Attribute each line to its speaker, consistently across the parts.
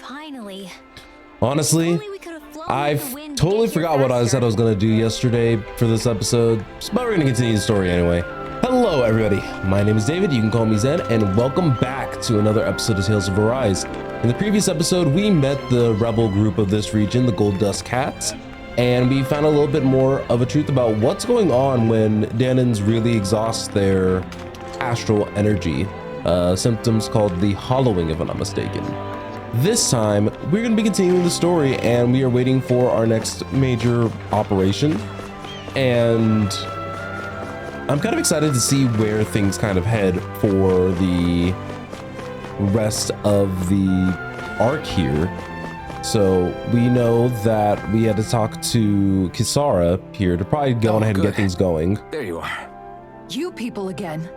Speaker 1: Finally.
Speaker 2: Honestly,
Speaker 1: Only we could have flown
Speaker 2: I
Speaker 1: with the wind to
Speaker 2: totally
Speaker 1: get here
Speaker 2: forgot what I said I was
Speaker 1: faster.
Speaker 2: going to do yesterday for this episode, but we're going to continue the story anyway. Hello, everybody. My name is David. You can call me Zen, and welcome back to another episode of Talesofarise. In the previous episode, we met the rebel group of this region, the Gold Dust Cats, and we found a little bit more of a truth about what's going on when Danans really exhaust their astral energy. Symptoms called the hollowing, if I'm not mistaken. This time, we're going to be continuing the story, and we are waiting for our next major operation. And I'm kind of excited to see where things kind of head for the rest of the arc here. So we know that we had to talk to Kisara here to probably go on ahead and get things going.
Speaker 3: There you are.
Speaker 4: You people again.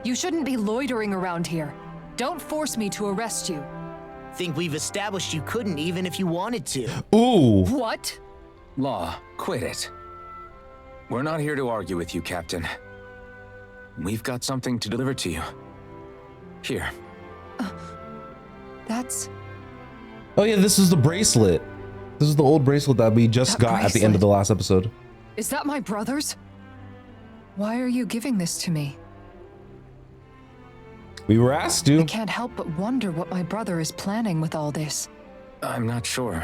Speaker 4: You shouldn't be loitering around here. Don't force me to arrest you.
Speaker 5: Think we've established you couldn't even if you wanted to.
Speaker 2: Ooh.
Speaker 4: What?
Speaker 3: Law, quit it. We're not here to argue with you, Captain. We've got something to deliver to you. Here.
Speaker 4: That's...
Speaker 2: Oh yeah, this is the bracelet. This is the old bracelet that we just got at the end of the last episode.
Speaker 4: Is that my brother's? Why are you giving this to me?
Speaker 2: We were asked
Speaker 4: I
Speaker 2: to.
Speaker 4: can't help but wonder what my brother is planning with all this.
Speaker 3: I'm not sure.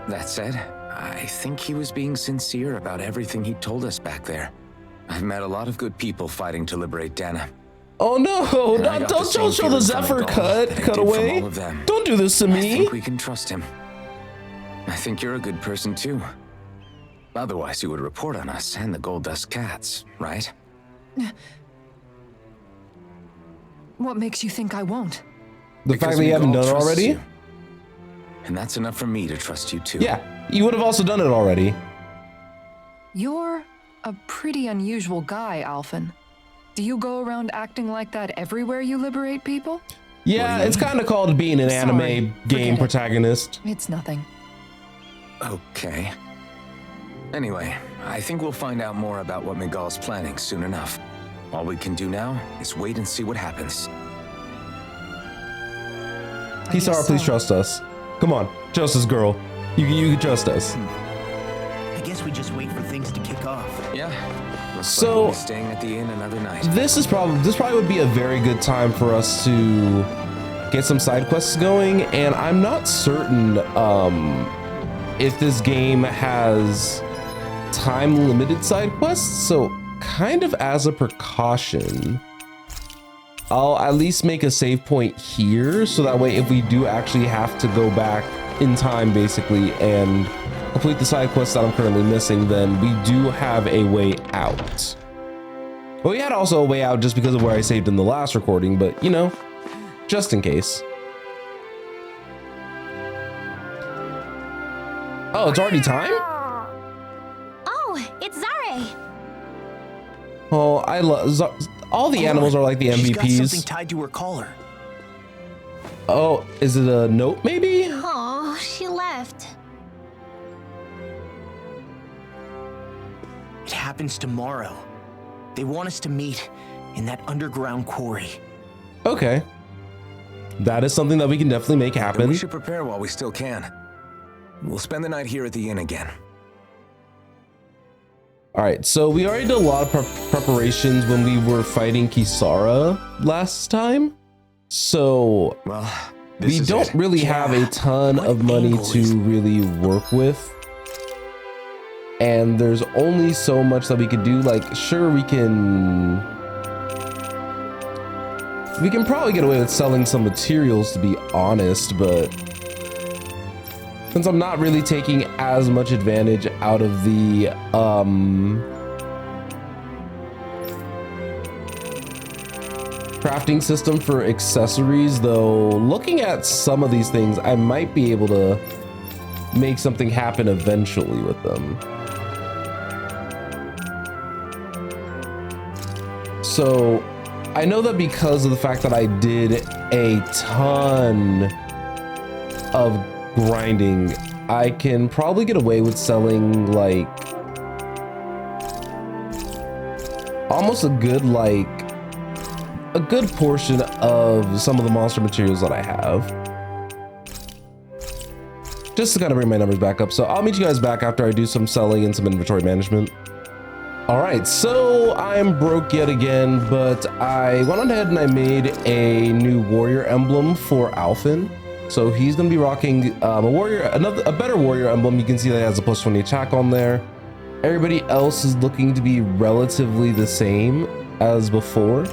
Speaker 3: That said, I think he was being sincere about everything he told us back there. I've met a lot of good people fighting to liberate Dana.
Speaker 2: Oh no,
Speaker 3: And I got the
Speaker 2: don't
Speaker 3: same
Speaker 2: show the
Speaker 3: feeling from
Speaker 2: Zephyr
Speaker 3: Gall
Speaker 2: cut
Speaker 3: that I did
Speaker 2: cut
Speaker 3: from
Speaker 2: away.
Speaker 3: all of them.
Speaker 2: Don't do this to
Speaker 3: I
Speaker 2: me.
Speaker 3: think we can trust him. I think you're a good person too. Otherwise, you would report on us and the Gold Dust Cats, right?
Speaker 4: What makes you think I won't?
Speaker 2: The fact that you haven't done it
Speaker 3: Miguel trusts
Speaker 2: already?
Speaker 3: you. And that's enough for me to trust you too.
Speaker 2: Yeah, you would have also done it already.
Speaker 4: You're a pretty unusual guy, Alphen. Do you go around acting like that everywhere you liberate people?
Speaker 2: Yeah, it's kind of called being an anime
Speaker 4: Sorry,
Speaker 2: game
Speaker 4: forget it.
Speaker 2: protagonist.
Speaker 4: It's nothing.
Speaker 3: Okay. Anyway, I think we'll find out more about what Miguel's planning soon enough. All we can do now is wait and see what happens.
Speaker 4: I guess
Speaker 2: Kisara, please
Speaker 4: so.
Speaker 2: trust us. Come on, trust us, girl. You can trust us.
Speaker 5: I guess we just wait for things to kick off.
Speaker 3: Yeah. Looks
Speaker 2: So-
Speaker 3: like we'll be staying at the inn another night.
Speaker 2: This probably would be a very good time for us to get some side quests going, and I'm not certain if this game has time limited side quests. So kind of as a precaution, I'll at least make a save point here, so that way if we do actually have to go back in time basically and complete the side quests that I'm currently missing, then we do have a way out. Well, we had also a way out just because of where I saved in the last recording, but you know, just in case. Oh, it's already time?
Speaker 1: Oh, it's Zare.
Speaker 2: Oh, I love all the animals are like the
Speaker 5: She's got something
Speaker 2: MVPs.
Speaker 5: tied to her collar.
Speaker 2: Oh, is it a note maybe?
Speaker 1: Oh, she left.
Speaker 5: It happens tomorrow. They want us to meet in that underground quarry.
Speaker 2: Okay. That is something that we can definitely make
Speaker 3: Then
Speaker 2: happen.
Speaker 3: we should prepare while we still can. We'll spend the night here at the inn again.
Speaker 2: All right, so we already did a lot of preparations when we were fighting Kisara last time. So
Speaker 3: Well,
Speaker 2: we don't really have a ton
Speaker 5: What
Speaker 2: of money
Speaker 5: angle is-
Speaker 2: to really work with. And there's only so much that we could do. Like, sure, we can probably get away with selling some materials, to be honest, but since I'm not really taking as much advantage out of the crafting system for accessories, though, looking at some of these things, I might be able to make something happen eventually with them. So I know that because of the fact that I did a ton of grinding, I can probably get away with selling like almost a good portion of some of the monster materials that I have. just to kind of bring my numbers back up. So I'll meet you guys back after I do some selling and some inventory management. All right, so I'm broke yet again, but I went on ahead and I made a new warrior emblem for Alphen. So he's gonna be rocking a better warrior emblem. You can see that it has a +20 attack on there. Everybody else is looking to be relatively the same as before.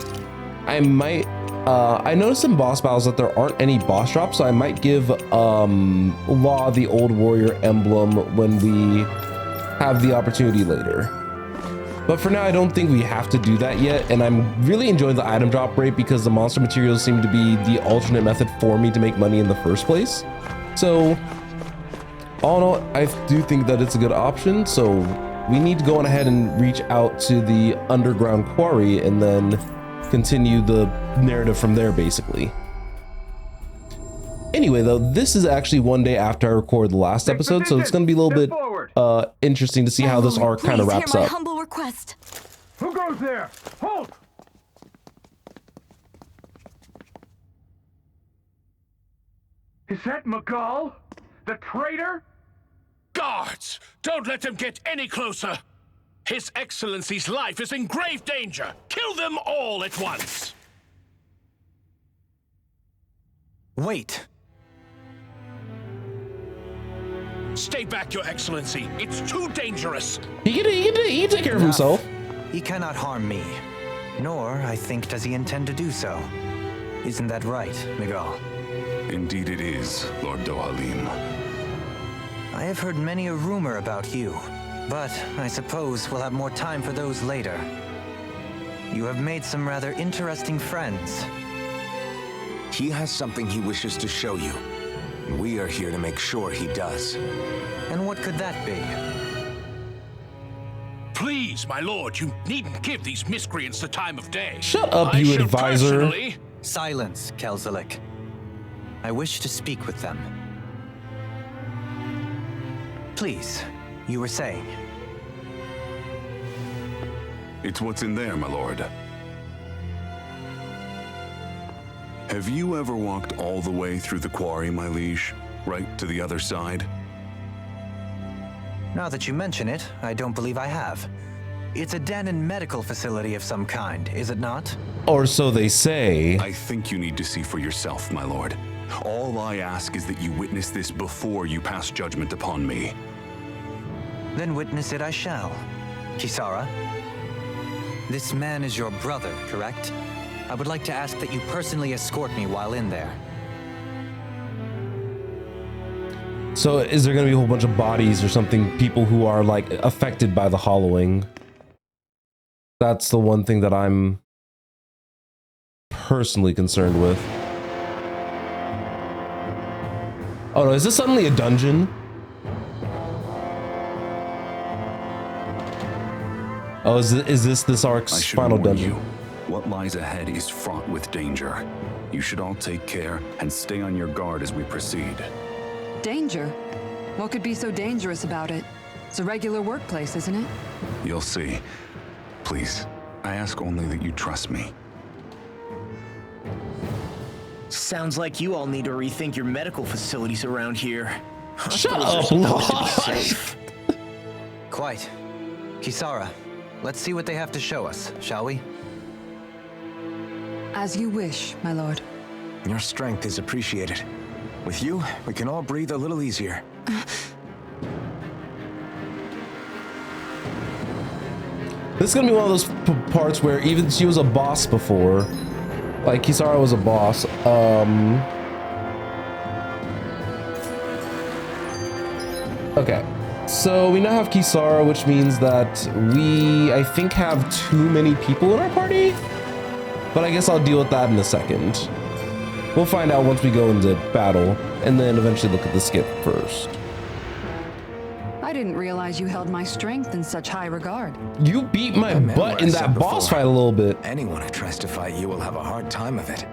Speaker 2: I might, I noticed in boss battles that there aren't any boss drops, so I might give Law the old warrior emblem when we have the opportunity later. But for now, I don't think we have to do that yet, and I'm really enjoying the item drop rate because the monster materials seem to be the alternate method for me to make money in the first place. So, all in all, I do think that it's a good option, so we need to go on ahead and reach out to the underground quarry and then continue the narrative from there, basically. Anyway, though, this is actually one day after I recorded the last episode, so it's going to be a little bit interesting to see how this arc kind of wraps
Speaker 1: hear my
Speaker 2: up.
Speaker 1: humble request.
Speaker 6: Who goes there? Halt! Is that Miguel? The traitor?
Speaker 7: Guards! Don't let them get any closer! His Excellency's life is in grave danger! Kill them all at once!
Speaker 5: Wait.
Speaker 7: Stay back, Your Excellency. It's too dangerous.
Speaker 2: He can take care of himself.
Speaker 5: He cannot harm me. Nor, I think, does he intend to do so. Isn't that right, Miguel?
Speaker 8: Indeed it is, Lord Dohalim.
Speaker 5: I have heard many a rumor about you, but I suppose we'll have more time for those later. You have made some rather interesting friends.
Speaker 3: He has something he wishes to show you. We are here to make sure he does.
Speaker 5: And what could that be?
Speaker 7: Please, my lord, you needn't give these miscreants the time of day.
Speaker 2: Shut up,
Speaker 7: I
Speaker 2: you
Speaker 7: shall
Speaker 2: advisor.
Speaker 7: personally-
Speaker 5: Silence, Kelzelik. I wish to speak with them. Please, you were saying.
Speaker 8: It's what's in there, my lord. Have you ever walked all the way through the quarry, my liege? Right to the other side?
Speaker 5: Now that you mention it, I don't believe I have. It's a den and medical facility of some kind, is it not?
Speaker 2: Or so they say.
Speaker 8: I think you need to see for yourself, my lord. All I ask is that you witness this before you pass judgment upon me.
Speaker 5: Then witness it I shall. Kisara, this man is your brother, correct? I would like to ask that you personally escort me while in there.
Speaker 2: So is there going to be a whole bunch of bodies or something, people who are like affected by the hollowing? That's the one thing that I'm personally concerned with. Oh no, is this suddenly a dungeon? Oh, is this arc's final dungeon?
Speaker 8: What lies ahead is fraught with danger. You should all take care and stay on your guard as we proceed.
Speaker 4: Danger? What could be so dangerous about it? It's a regular workplace, isn't it?
Speaker 8: You'll see. Please, I ask only that you trust me.
Speaker 5: Sounds like you all need to rethink your medical facilities around here.
Speaker 2: Shut up,
Speaker 5: Hospitals are supposed to be
Speaker 2: Lodge.
Speaker 5: safe. Quite. Kisara, let's see what they have to show us, shall we?
Speaker 4: As you wish, my lord.
Speaker 3: Your strength is appreciated. With you, we can all breathe a little easier.
Speaker 2: This is gonna be one of those parts where even she was a boss before. Like Kisara was a boss. Okay. So we now have Kisara, which means that we, I think, have too many people in our party. But I guess I'll deal with that in a second. We'll find out once we go into battle, and then eventually look at the skip first.
Speaker 4: I didn't realize you held my strength in such high regard.
Speaker 2: You beat my butt in that boss fight a little bit.
Speaker 3: Anyone who tries to fight you will have a hard time of it.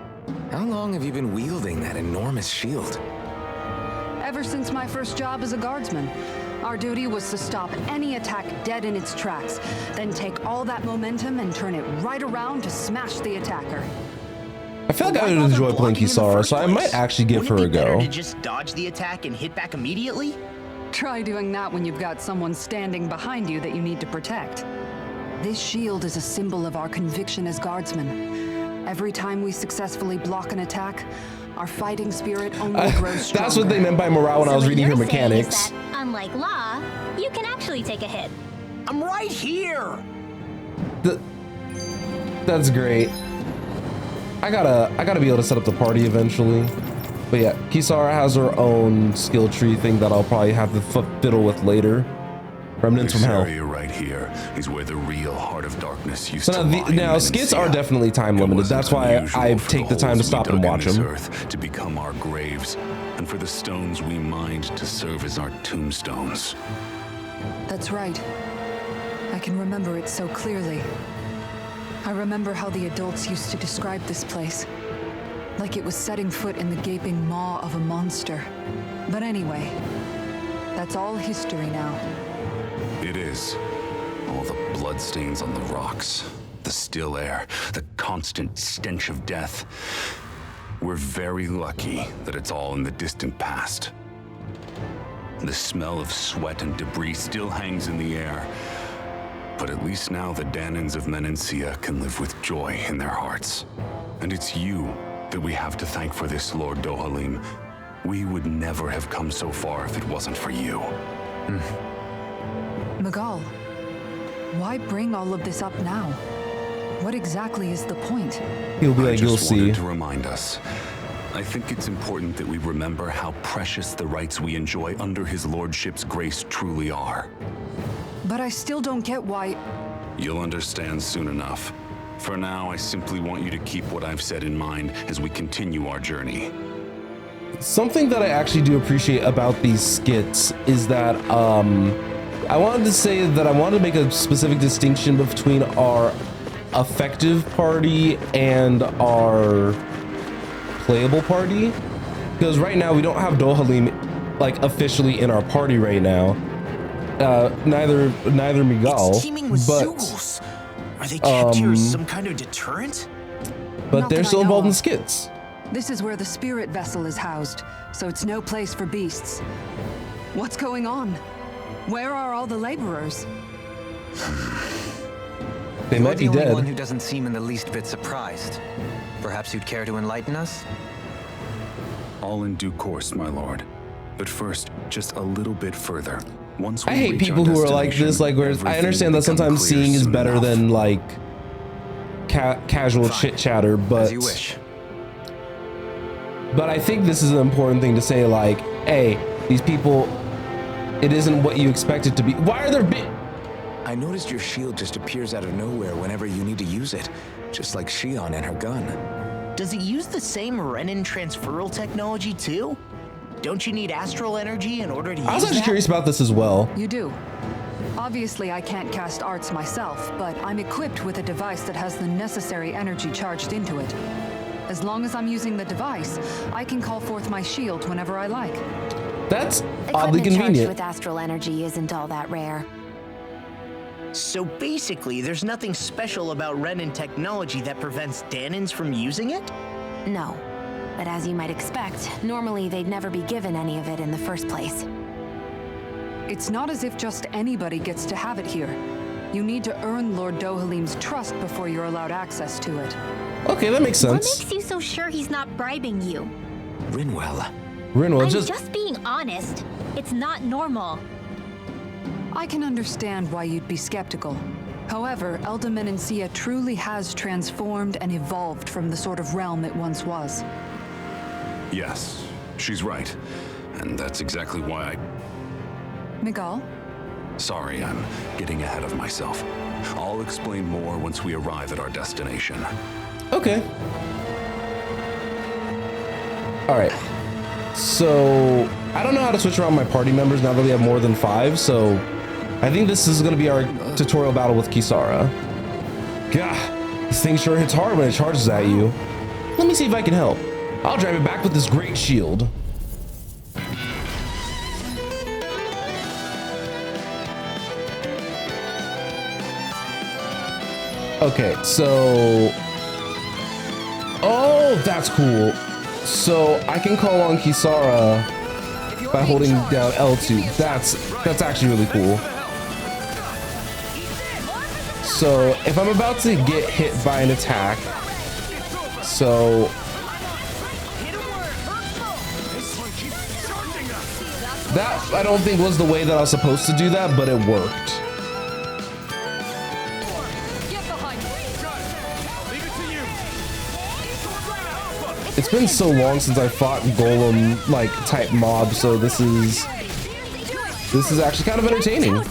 Speaker 3: How long have you been wielding that enormous shield?
Speaker 4: Ever since my first job as a guardsman, our duty was to stop any attack dead in its tracks, then take all that momentum and turn it right around to smash the attacker.
Speaker 2: I feel like
Speaker 9: But
Speaker 2: I
Speaker 9: why
Speaker 2: would
Speaker 9: bother
Speaker 2: enjoy playing
Speaker 9: blocking in the
Speaker 2: Kisara,
Speaker 9: first
Speaker 2: so I might
Speaker 9: place?
Speaker 2: actually give her a
Speaker 9: Wouldn't it be better
Speaker 2: go.
Speaker 9: to just dodge the attack and hit back immediately?
Speaker 4: Try doing that when you've got someone standing behind you that you need to protect. This shield is a symbol of our conviction as guardsmen. Every time we successfully block an attack, our fighting spirit only grows stronger.
Speaker 2: That's what they meant by morale when I
Speaker 1: So
Speaker 2: was
Speaker 1: what
Speaker 2: reading her
Speaker 1: you're saying is
Speaker 2: mechanics.
Speaker 1: that, unlike Law, you can actually take a hit.
Speaker 9: I'm right here!
Speaker 2: That's great. I gotta be able to set up the party eventually. But yeah, Kisara has her own skill tree thing that I'll probably have to fiddle with later. Remnants
Speaker 8: This
Speaker 2: from Hell.
Speaker 8: area right here is where the real heart of darkness used
Speaker 2: So
Speaker 8: to
Speaker 2: now,
Speaker 8: lie. in
Speaker 2: now skits are
Speaker 8: Menancia.
Speaker 2: definitely time
Speaker 8: It
Speaker 2: limited.
Speaker 8: wasn't
Speaker 2: That's why
Speaker 8: unusual
Speaker 2: I
Speaker 8: for
Speaker 2: take the time to
Speaker 8: holes we
Speaker 2: stop and
Speaker 8: dug in
Speaker 2: watch
Speaker 8: this
Speaker 2: them.
Speaker 8: earth to become our graves, and for the stones we mined to serve as our tombstones.
Speaker 4: That's right. I can remember it so clearly. I remember how the adults used to describe this place. Like it was setting foot in the gaping maw of a monster. But anyway, that's all history now.
Speaker 8: It is. All the bloodstains on the rocks, the still air, the constant stench of death. We're very lucky that it's all in the distant past. The smell of sweat and debris still hangs in the air. But at least now the Danans of Menancia can live with joy in their hearts. And it's you that we have to thank for this, Lord Dohalim. We would never have come so far if it wasn't for you.
Speaker 4: Magal, why bring all of this up now? What exactly is the point?
Speaker 2: He'll be
Speaker 8: I
Speaker 2: like, you'll
Speaker 8: just
Speaker 2: see.
Speaker 8: wanted to remind us. I think it's important that we remember how precious the rights we enjoy under his lordship's grace truly are.
Speaker 4: But I still don't get why...
Speaker 8: You'll understand soon enough. For now, I simply want you to keep what I've said in mind as we continue our journey.
Speaker 2: Something that I actually do appreciate about these skits is that I wanted to say that I wanted to make a specific distinction between our effective party and our playable party, because right now we don't have Dohalim like officially in our party right now. Neither Miguel,
Speaker 9: It's teaming with
Speaker 2: but
Speaker 9: Zugos. Are they kept here as some kind of deterrent?
Speaker 2: but
Speaker 4: Not
Speaker 2: they're
Speaker 4: that I
Speaker 2: still
Speaker 4: know
Speaker 2: involved in
Speaker 4: of.
Speaker 2: skits.
Speaker 4: This is where the spirit vessel is housed, so it's no place for beasts. What's going on? Where are all the laborers?
Speaker 2: They might be
Speaker 5: You're the only
Speaker 2: dead.
Speaker 5: one who doesn't seem in the least bit surprised. Perhaps you'd care to enlighten us?
Speaker 8: All in due course, my lord. But first, just a little bit further. Once we
Speaker 2: I hate
Speaker 8: reach our
Speaker 2: people who are like
Speaker 8: destination,
Speaker 2: this, like where I
Speaker 8: everything
Speaker 2: understand
Speaker 8: will
Speaker 2: that
Speaker 8: become
Speaker 2: sometimes
Speaker 8: clear
Speaker 2: seeing is
Speaker 8: soon
Speaker 2: better
Speaker 8: enough.
Speaker 2: than like casual
Speaker 5: Fine.
Speaker 2: chit chatter,
Speaker 5: As you wish.
Speaker 2: but I think this is an important thing to say, like, hey, these people, it isn't what you expect it to be. Why are there
Speaker 3: I noticed your shield just appears out of nowhere whenever you need to use it, just like Shion and her gun.
Speaker 9: Does it use the same Renin transferal technology too? Don't you need astral energy in order to use
Speaker 2: I was actually
Speaker 9: that?
Speaker 2: curious about this as well.
Speaker 4: You do. Obviously, I can't cast arts myself, but I'm equipped with a device that has the necessary energy charged into it. As long as I'm using the device, I can call forth my shield whenever I like.
Speaker 2: That's oddly
Speaker 10: Equipment charged
Speaker 2: convenient.
Speaker 10: with astral energy isn't all that rare.
Speaker 9: So basically, there's nothing special about Renin technology that prevents Danans from using it?
Speaker 10: No. But as you might expect, normally they'd never be given any of it in the first place.
Speaker 4: It's not as if just anybody gets to have it here. You need to earn Lord Dohalim's trust before you're allowed access to it.
Speaker 2: Okay, that makes
Speaker 1: What
Speaker 2: sense.
Speaker 1: makes you so sure he's not bribing you?
Speaker 3: Rinwell.
Speaker 2: Rinwell,
Speaker 1: I'm
Speaker 2: just
Speaker 1: just being honest. It's not normal.
Speaker 4: I can understand why you'd be skeptical. However, Elda Menancia truly has transformed and evolved from the sort of realm it once was.
Speaker 8: Yes, she's right. And that's exactly why
Speaker 4: Miguel?
Speaker 8: Sorry, I'm getting ahead of myself. I'll explain more once we arrive at our destination.
Speaker 2: okay. All right. So I don't know how to switch around my party members now that we have more than 5. So I think this is going to be our tutorial battle with Kisara. Gah, this thing sure hits hard when it charges at you. Let me see if I can help. I'll drive it back with this great shield. Okay, so Oh, that's cool. So I can call on Kisara by holding down L2. That's actually really cool. So if I'm about to get hit by an attack, so that I don't think was the way that I was supposed to do that, but it worked. It's been so long since I fought golem like type mob, so this is actually kind of entertaining.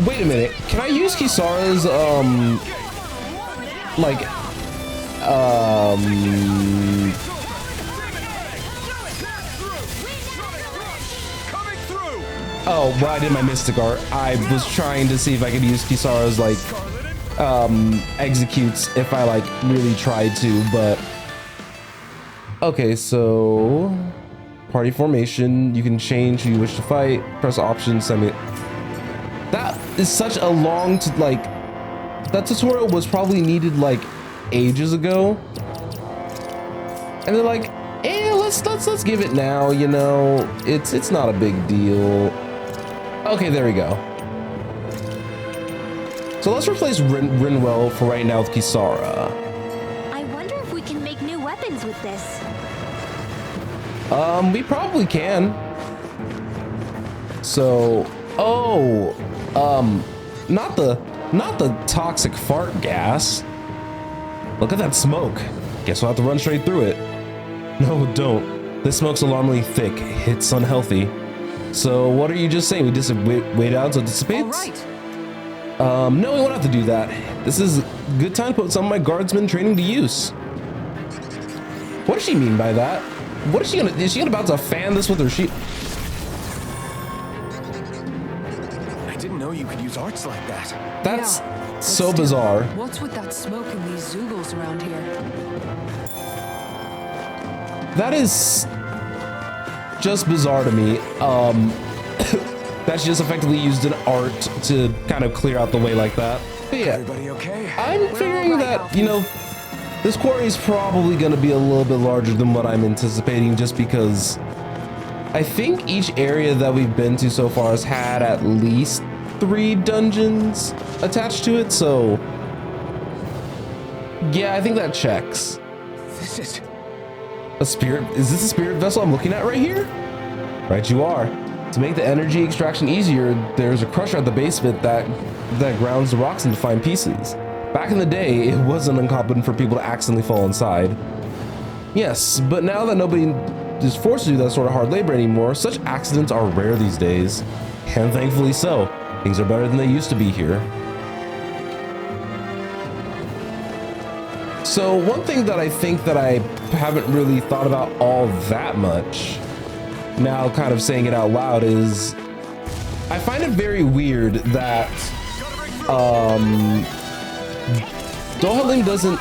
Speaker 2: Wait a minute, can I use Kisara's oh, well, I did my mystic art. I was trying to see if I could use Kisara's like executes if I like really tried to, but okay. So party formation, you can change who you wish to fight, press options, send me. That is such a long that tutorial was probably needed like ages ago, and they're like, eh, let's give it now, you know, it's not a big deal. Okay, there we go. So let's replace Rinwell for right now with Kisara.
Speaker 1: I wonder if we can make new weapons with this.
Speaker 2: We probably can. So, oh, not the toxic fart gas. Look at that smoke. Guess we'll have to run straight through it. No, don't. This smoke's alarmingly thick. It's unhealthy. So what are you just saying? We just wait out until it dissipates?
Speaker 4: All right.
Speaker 2: No, we won't have to do that. This is a good time to put some of my guardsmen training to use. What does she mean by that? What is she about to fan this with her sheet?
Speaker 3: I didn't know you could use arts like that.
Speaker 2: That's
Speaker 4: Yeah,
Speaker 2: so
Speaker 4: but still,
Speaker 2: bizarre.
Speaker 4: What's with that smoke and these Zoogles around here?
Speaker 2: That is just bizarre to me. That she just effectively used an art to kind of clear out the way like that. But yeah,
Speaker 3: Everybody okay?
Speaker 2: I'm figuring that, you know, this quarry is probably going to be a little bit larger than what I'm anticipating, just because I think each area that we've been to so far has had at least 3 dungeons attached to it. So yeah, I think that checks.
Speaker 3: This is
Speaker 2: A spirit? Is this a spirit vessel I'm looking at right here? Right, you are. To make the energy extraction easier, there's a crusher at the basement that grounds the rocks into fine pieces. Back in the day, it wasn't uncommon for people to accidentally fall inside. Yes, but now that nobody is forced to do that sort of hard labor anymore, such accidents are rare these days. And thankfully so. Things are better than they used to be here. So one thing that I think that I haven't really thought about all that much, now kind of saying it out loud, is I find it very weird that Dohalim doesn't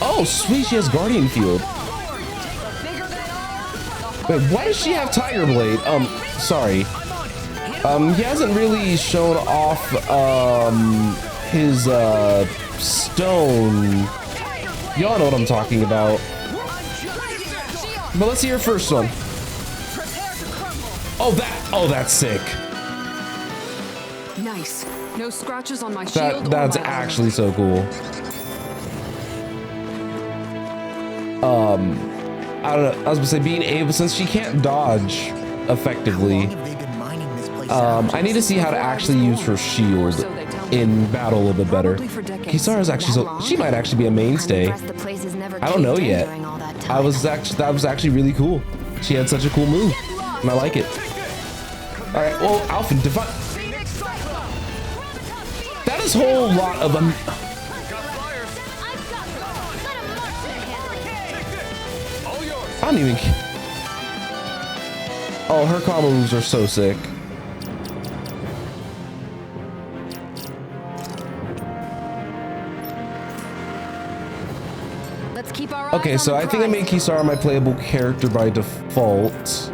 Speaker 2: oh sweet, she has Guardian Field. Wait, why does she have Tiger Blade? Sorry. He hasn't really shown off his stone. Y'all know what I'm talking about. But let's see her first one. Oh, that's sick.
Speaker 4: Nice. No scratches on my shield.
Speaker 2: That's
Speaker 4: or my
Speaker 2: actually so cool. I don't know. I was gonna say, being able, since she can't dodge effectively, I need to see how to actually use her shield in battle a little bit better. Kisara's actually she might actually be a mainstay. I don't know yet. That was actually really cool. She had such a cool move, and I like it. All right, well, Alphen, define. That is a whole lot of I don't even. Oh, her combo moves are so sick.
Speaker 10: Let's keep our
Speaker 2: Okay, so I think I made Kisara my playable character by default.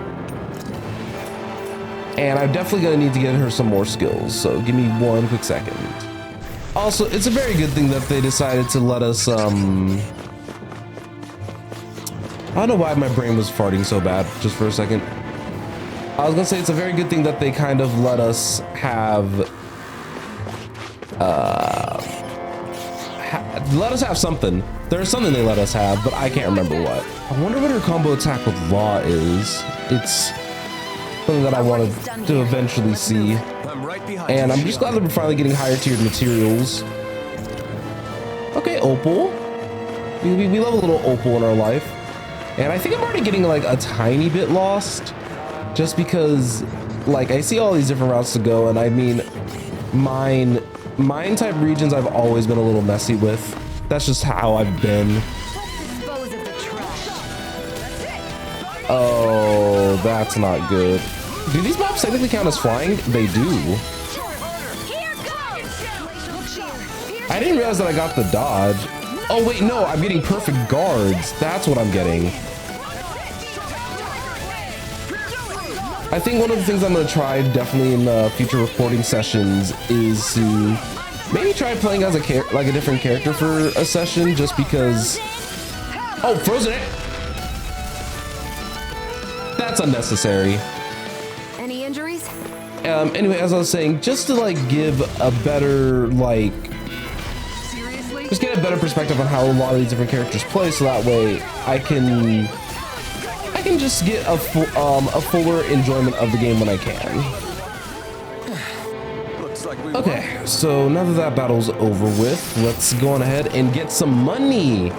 Speaker 2: And I'm definitely gonna need to get her some more skills, so give me one quick second. Also, it's a very good thing that they decided to let us, I don't know why my brain was farting so bad just for a second. I was gonna say it's a very good thing that they kind of let us have, let us have something. There's something they let us have, but I can't remember what. I wonder what her combo attack with Law is. It's something that I wanted to eventually see. And I'm just glad that we're finally getting higher tiered materials. Okay, Opal. We love a little Opal in our life. And I think I'm already getting like a tiny bit lost. Just because, like, I see all these different routes to go. And I mean, mine type regions I've always been a little messy with. That's just how I've been. Oh, that's not good. Do these mobs technically count as flying? They do. I didn't realize that I got the dodge. Oh wait, no, I'm getting perfect guards. That's what I'm getting. I think one of the things I'm gonna try definitely in future recording sessions is to maybe try playing as a different character for a session, just because. Oh, frozen it. That's unnecessary.
Speaker 10: Any injuries?
Speaker 2: Anyway, as I was saying, just to like give a better just get a better perspective on how a lot of these different characters play, so that way I can just get a fuller enjoyment of the game when I can. Okay, so now that that battle's over with, let's go on ahead and get some money.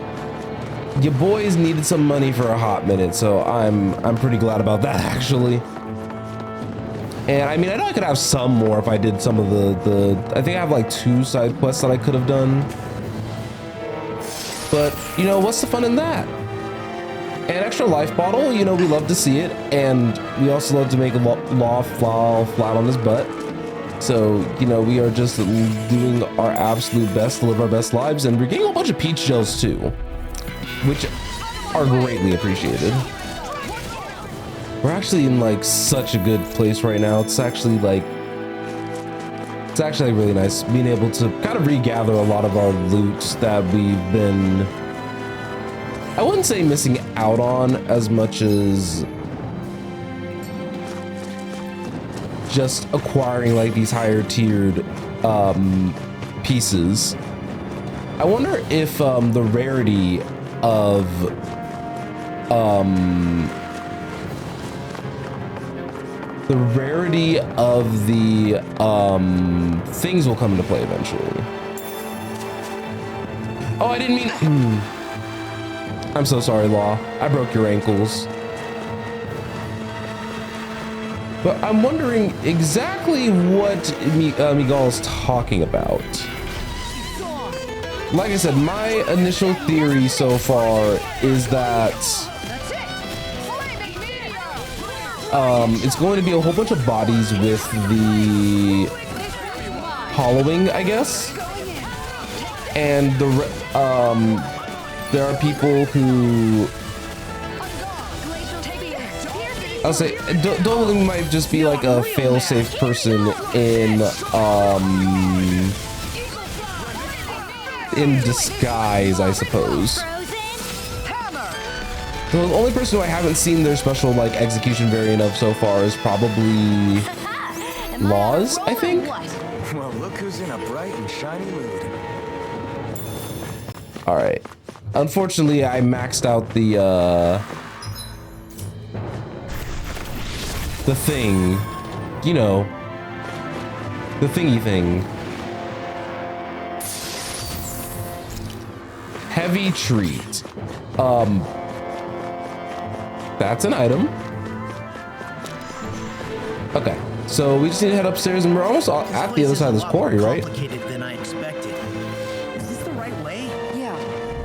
Speaker 2: Your boys needed some money for a hot minute, so I'm pretty glad about that, actually. And I mean, I know I could have some more if I did some of the I think I have like 2 side quests that I could have done. But, you know, what's the fun in that? An extra life bottle, you know, we love to see it. And we also love to make Law fall flat on his butt. So, you know, we are just doing our absolute best to live our best lives. And we're getting a bunch of peach gels too, which are greatly appreciated. We're actually in like such a good place right now. It's actually really nice being able to kind of regather a lot of our loot that we've been, I wouldn't say missing out on as much as just acquiring like these higher tiered pieces. I wonder if the rarity of the things will come into play eventually. Oh, I didn't mean. I'm so sorry, Law. I broke your ankles. But I'm wondering exactly what Miguel's talking about. Like I said, my initial theory so far is that it's going to be a whole bunch of bodies with the hollowing, I guess. And there are people who, I'll say, Dolan might just be like a fail-safe person in disguise, I suppose. The only person who I haven't seen their special like execution variant of so far is probably Laws, I think.
Speaker 3: Well, look who's in a bright and shiny mood.
Speaker 2: All right. Unfortunately, I maxed out the thing, you know, the thingy thing. Heavy treat. That's an item. Okay, so we just need to head upstairs, and we're almost at the other side of this quarry, right?
Speaker 9: Than I expected. Is this the right way?
Speaker 4: Yeah.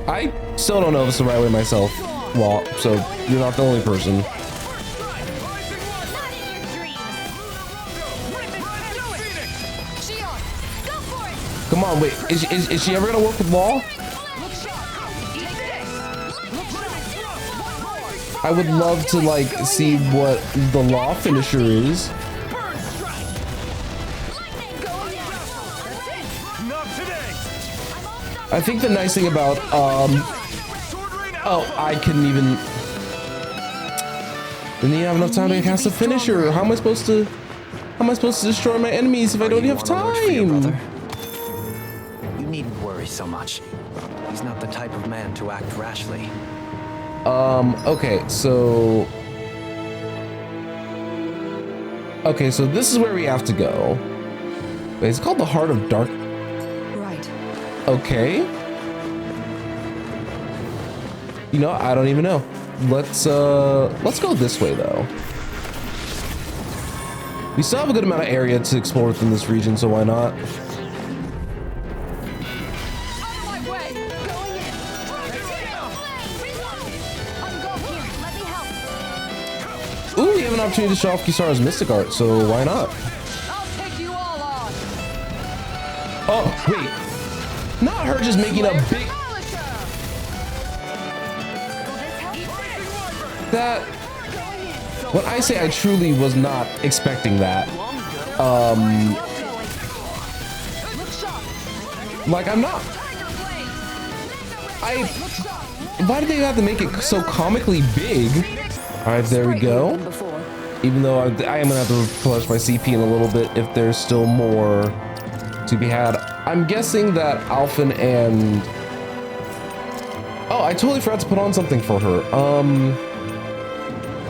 Speaker 2: I still don't know if it's the right way myself. Well, so you're not the only person. Come on, wait. Is she ever gonna work with Law? I would love to like see what the Law finisher is.
Speaker 6: Not today.
Speaker 2: I think the nice thing about, oh, I couldn't even, didn't even have enough time to cast a finisher. How am I supposed to destroy my enemies if I don't have time?
Speaker 5: You needn't worry so much. He's not the type of man to act rashly.
Speaker 2: Okay, so this is where we have to go. Wait, it's called the Heart of Dark.
Speaker 4: Right.
Speaker 2: Okay. You know, I don't even know. Let's go this way though. We still have a good amount of area to explore within this region, so why not? Ooh, we have an opportunity to show off Kisara's mystic art, so why not? Oh, wait. Not her just making a big... That... When I say I truly was not expecting that. Like, I'm not... Why did they have to make it so comically big? All right, there we go. Even though I am gonna have to replenish my CP in a little bit if there's still more to be had. I'm guessing that Alphen and... Oh, I totally forgot to put on something for her.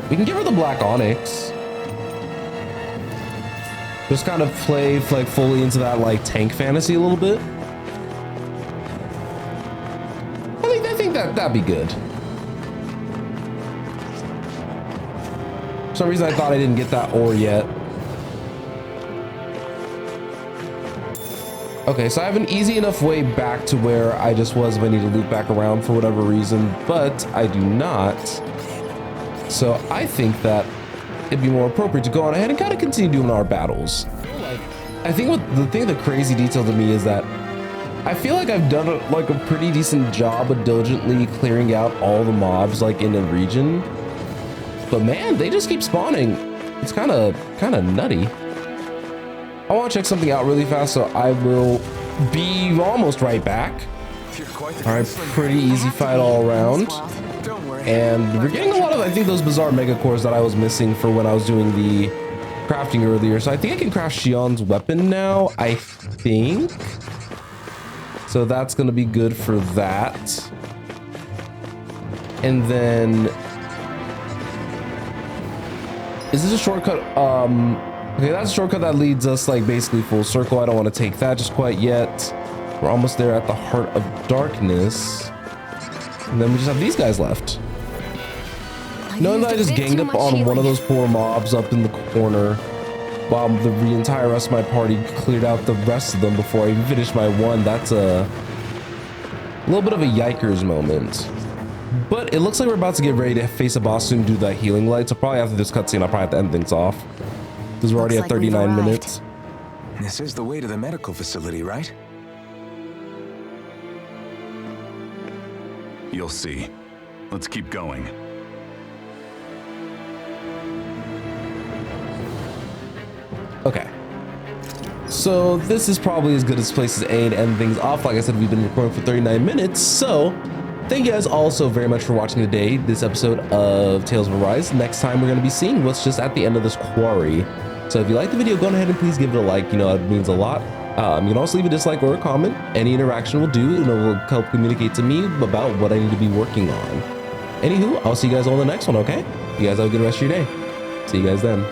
Speaker 2: We can give her the Black Onyx. Just kind of play like fully into that like tank fantasy a little bit. I think that'd be good. For some reason I thought I didn't get that ore yet. Okay, so I have an easy enough way back to where I just was if I need to loop back around for whatever reason, but I do not. So I think that it'd be more appropriate to go on ahead and kind of continue doing our battles. I think the crazy detail to me is that I feel like I've done like a pretty decent job of diligently clearing out all the mobs like in the region. But man, they just keep spawning. It's kind of nutty. I want to check something out really fast, so I will be almost right back. All right, pretty easy fight all around. And we're getting a lot of, I think, those bizarre mega cores that I was missing for when I was doing the crafting earlier. So I think I can craft Shion's weapon now, I think. So that's going to be good for that. And then... Is this a shortcut? Okay, that's a shortcut that leads us like basically full circle. I don't want to take that just quite yet. We're almost there at the Heart of Darkness. And then we just have these guys left. Knowing that I just ganged up on one of those poor mobs up in the corner while the entire rest of my party cleared out the rest of them before I even finished my one, that's a little bit of a yikers moment. But it looks like we're about to get ready to face a boss soon, do that healing light. So probably after this cutscene, I'll probably have to end things off because we're already at 39 minutes.
Speaker 3: This is the way to the medical facility, right?
Speaker 8: You'll see. Let's keep going.
Speaker 2: Okay. So this is probably as good as place as any to end things off. Like I said, we've been recording for 39 minutes. So thank you guys all so very much for watching today, this episode of Tales of Arise. Next time we're going to be seeing what's just at the end of this quarry. So if you like the video, go ahead and please give it a like. You know, it means a lot. You can also leave a dislike or a comment. Any interaction will do, and it will help communicate to me about what I need to be working on. Anywho, I'll see you guys all in the next one, okay? You guys have a good rest of your day. See you guys then.